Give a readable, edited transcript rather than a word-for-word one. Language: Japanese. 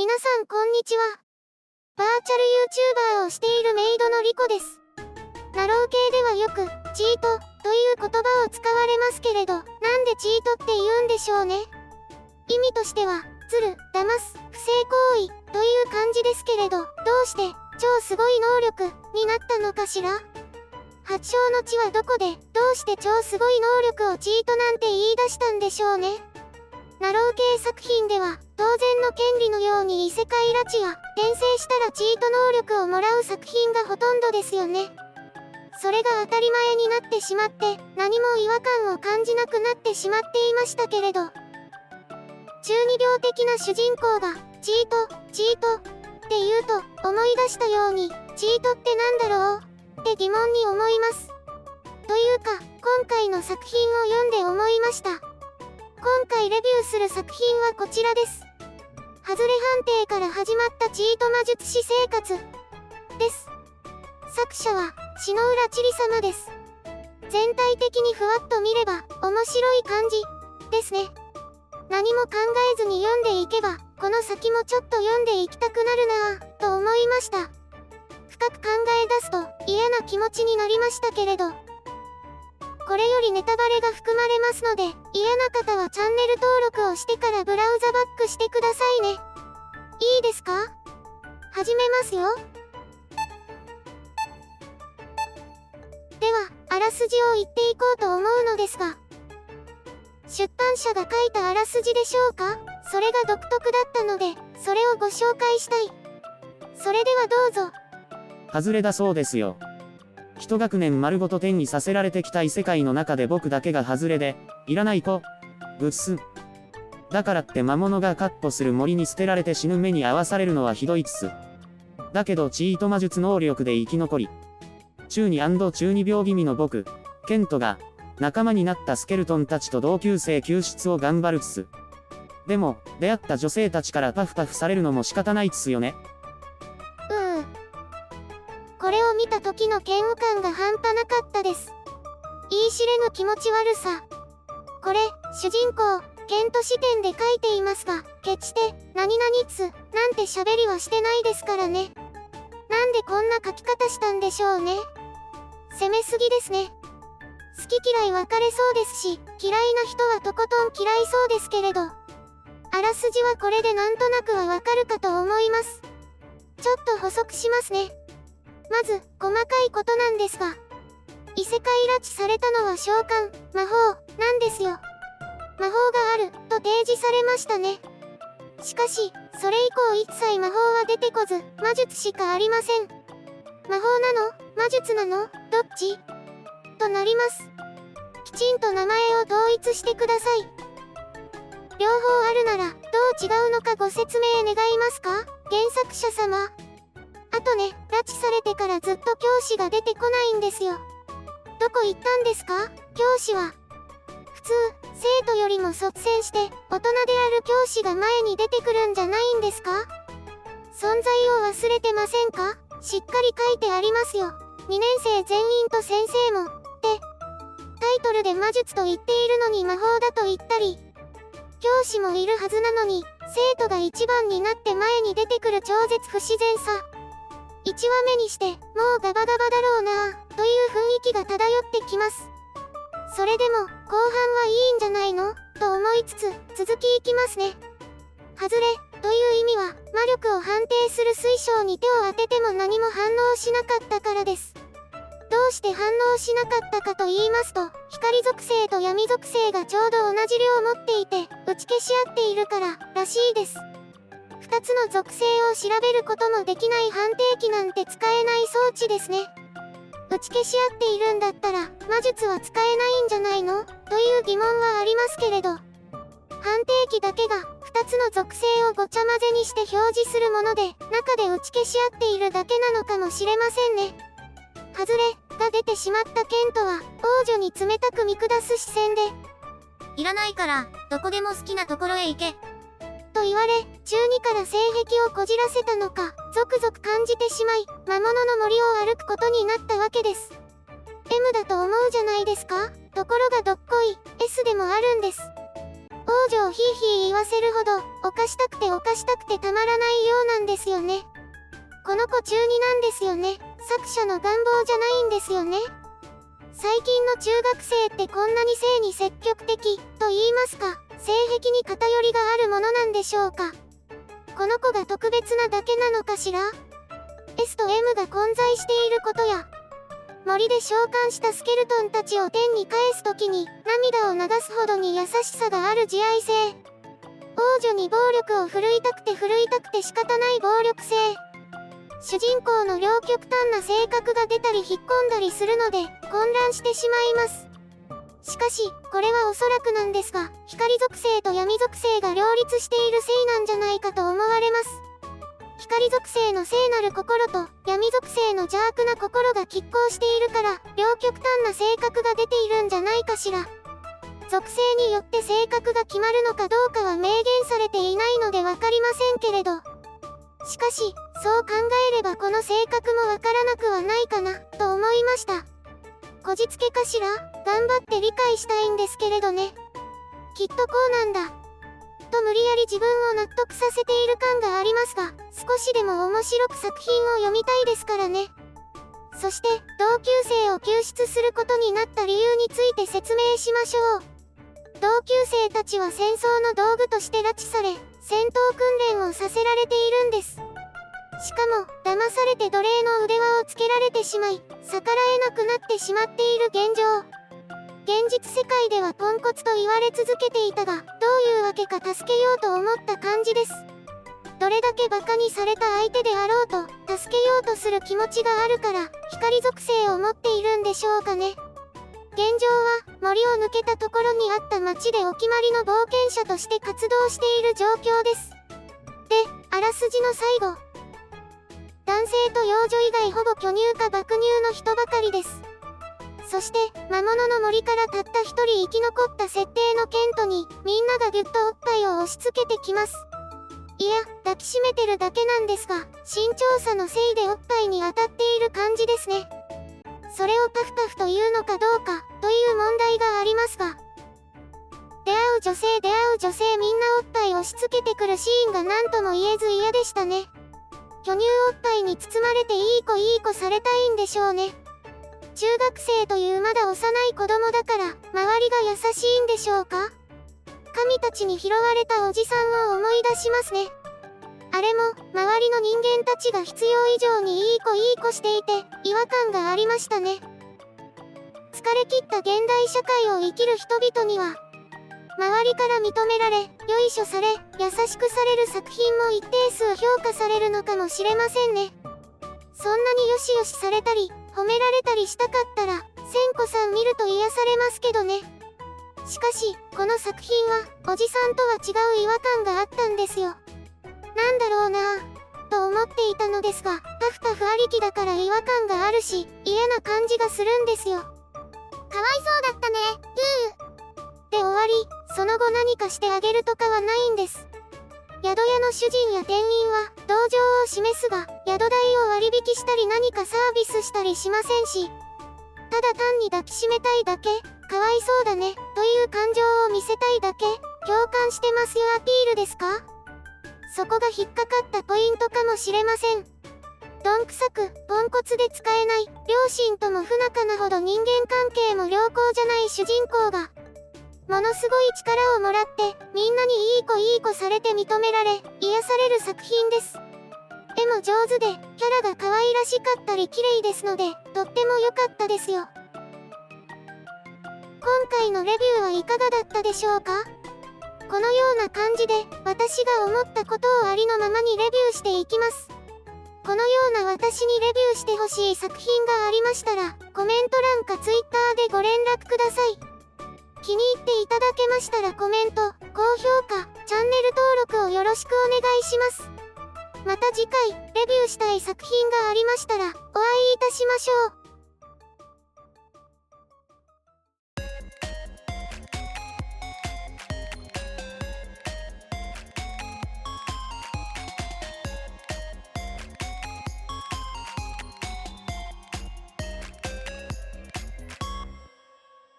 皆さんこんにちは。バーチャル YouTuber をしているメイドのリコです。ナロー系ではよく、チート、という言葉を使われますけれど、なんでチートって言うんでしょうね。意味としては、釣る、騙す、不正行為、という感じですけれど、どうして、超すごい能力、になったのかしら？発祥の地はどこで、どうして超すごい能力をチートなんて言い出したんでしょうね。ナロー系作品では、当然の権利のように異世界拉致や、転生したらチート能力をもらう作品がほとんどですよね。それが当たり前になってしまって、何も違和感を感じなくなってしまっていましたけれど。中二病的な主人公が、チート、って言うと、思い出したように、チートってなんだろうって疑問に思います。というか、今回の作品を読んで思いました。今回レビューする作品はこちらです。ハズレ判定から始まったチート魔術師生活です。作者は篠浦千里様です。全体的にふわっと見れば面白い感じですね。何も考えずに読んでいけばこの先もちょっと読んでいきたくなるなぁと思いました。深く考え出すと嫌な気持ちになりましたけれど、これよりネタバレが含まれますので、嫌な方はチャンネル登録をしてからブラウザバックしてくださいね。いいですか？始めますよ。では、あらすじを言っていこうと思うのですが、出版社が書いたあらすじでしょうか？それが独特だったので、それをご紹介したい。それではどうぞ。外れだそうですよ。一学年丸ごと転移させられてきた異世界の中で僕だけが外れで、いらない子、ブッス。だからって魔物が闊歩する森に捨てられて死ぬ目に遭わされるのはひどいっす。だけどチート魔術能力で生き残り、中二&中二病気味の僕、ケントが、仲間になったスケルトンたちと同級生救出を頑張るっす。でも、出会った女性たちからパフパフされるのも仕方ないっすよね。これを見た時の嫌悪感が半端なかったです。言い知れぬ気持ち悪さ。これ、主人公、ケント視点で書いていますが、決して、何々つ、なんて喋りはしてないですからね。なんでこんな書き方したんでしょうね。攻めすぎですね。好き嫌い分かれそうですし、嫌いな人はとことん嫌いそうですけれど。あらすじはこれでなんとなくはわかるかと思います。ちょっと補足しますね。まず、細かいことなんですが、異世界拉致されたのは召喚、魔法、なんですよ。魔法がある、と提示されましたね。しかし、それ以降一切魔法は出てこず、魔術しかありません。魔法なの？魔術なの？どっち？となります。きちんと名前を統一してください。両方あるなら、どう違うのかご説明願いますか？原作者様。あとね、拉致されてからずっと教師が出てこないんですよ。どこ行ったんですか？教師は。普通、生徒よりも率先して、大人である教師が前に出てくるんじゃないんですか？存在を忘れてませんか？しっかり書いてありますよ。2年生全員と先生も、って。タイトルで魔術と言っているのに魔法だと言ったり、教師もいるはずなのに、生徒が一番になって前に出てくる超絶不自然さ。1話目にして、もうガバガバだろうなぁ、という雰囲気が漂ってきます。それでも、後半はいいんじゃないの？と思いつつ、続きいきますね。外れ、という意味は、魔力を判定する水晶に手を当てても何も反応しなかったからです。どうして反応しなかったかと言いますと、光属性と闇属性がちょうど同じ量持っていて、打ち消し合っているから、らしいです。2つの属性を調べることもできない判定器なんて使えない装置ですね。打ち消し合っているんだったら、魔術は使えないんじゃないの？という疑問はありますけれど。判定器だけが、2つの属性をごちゃ混ぜにして表示するもので、中で打ち消し合っているだけなのかもしれませんね。外れ、が出てしまったケントは、王女に冷たく見下す視線で、いらないから、どこでも好きなところへ行け。と言われ、中二から性癖をこじらせたのか、ゾクゾク感じてしまい、魔物の森を歩くことになったわけです。M だと思うじゃないですか？ところがどっこい、S でもあるんです。王女をヒーヒー言わせるほど、犯したくてたまらないようなんですよね。この子中2なんですよね。作者の願望じゃないんですよね。最近の中学生ってこんなに性に積極的と言いますか、性癖に偏りがあるものなんでしょうか。この子が特別なだけなのかしら。 S と M が混在していることや、森で召喚したスケルトンたちを天に返す時に涙を流すほどに優しさがある慈愛性。王女に暴力を振るいたくて仕方ない暴力性。主人公の両極端な性格が出たり引っ込んだりするので混乱してしまいます。しかしこれはおそらくなんですが、光属性と闇属性が両立しているせいなんじゃないかと思われます。光属性の聖なる心と闇属性の邪悪な心が拮抗しているから両極端な性格が出ているんじゃないかしら。属性によって性格が決まるのかどうかは明言されていないのでわかりませんけれど、しかしそう考えればこの性格もわからなくはないかなと思いました。こじつけかしら。頑張って理解したいんですけれどね。きっとこうなんだと無理やり自分を納得させている感がありますが、少しでも面白く作品を読みたいですからね。そして同級生を救出することになった理由について説明しましょう。同級生たちは戦争の道具として拉致され、戦闘訓練をさせられているんです。しかも騙されて奴隷の腕輪をつけられてしまい、逆らえなくなってしまっている現状。現実世界ではポンコツと言われ続けていたが、どういうわけか助けようと思った感じです。どれだけバカにされた相手であろうと助けようとする気持ちがあるから光属性を持っているんでしょうかね。現状は森を抜けたところにあった町でお決まりの冒険者として活動している状況です。で、あらすじの最後、男性と幼女以外ほぼ巨乳か爆乳の人ばかりです。そして魔物の森からたった一人生き残った設定のケントにみんながぎゅっとおっぱいを押し付けてきます。いや、抱きしめてるだけなんですが、身長差のせいでおっぱいに当たっている感じですね。それをパフパフというのかどうかという問題がありますが、出会う女性みんなおっぱい押し付けてくるシーンが何とも言えず嫌でしたね。巨乳おっぱいに包まれていい子されたいんでしょうね。中学生というまだ幼い子供だから周りが優しいんでしょうか。神たちに拾われたおじさんを思い出しますね。あれも周りの人間たちが必要以上にいい子していて違和感がありましたね。疲れ切った現代社会を生きる人々には周りから認められ、よいしょされ、優しくされる作品も一定数評価されるのかもしれませんね。そんなによしよしされたり褒められたりしたかったら千子さん見ると癒されますけどね。しかしこの作品はおじさんとは違う違和感があったんですよ。なんだろうなぁと思っていたのですが、パフパフありきだから違和感があるし嫌な感じがするんですよ。かわいそうだったね、で終わり。その後何かしてあげるとかはないんです。宿屋の主人や店員は同情を示すが、宿代を割引したり何かサービスしたりしませんし、ただ単に抱きしめたいだけ、かわいそうだねという感情を見せたいだけ、共感してますよアピールですか。そこが引っかかったポイントかもしれません。どんくさくポンコツで使えない、両親とも不仲なほど人間関係も良好じゃない主人公がものすごい力をもらってみんなにいい子されて認められ癒される作品です。絵も上手でキャラが可愛らしかったり綺麗ですのでとっても良かったですよ。今回のレビューはいかがだったでしょうか。このような感じで私が思ったことをありのままにレビューしていきます。このような私にレビューしてほしい作品がありましたらコメント欄か Twitter でご連絡ください。気に入っていただけましたらコメント、高評価、チャンネル登録をよろしくお願いします。また次回レビューしたい作品がありましたらお会いいたしましょう。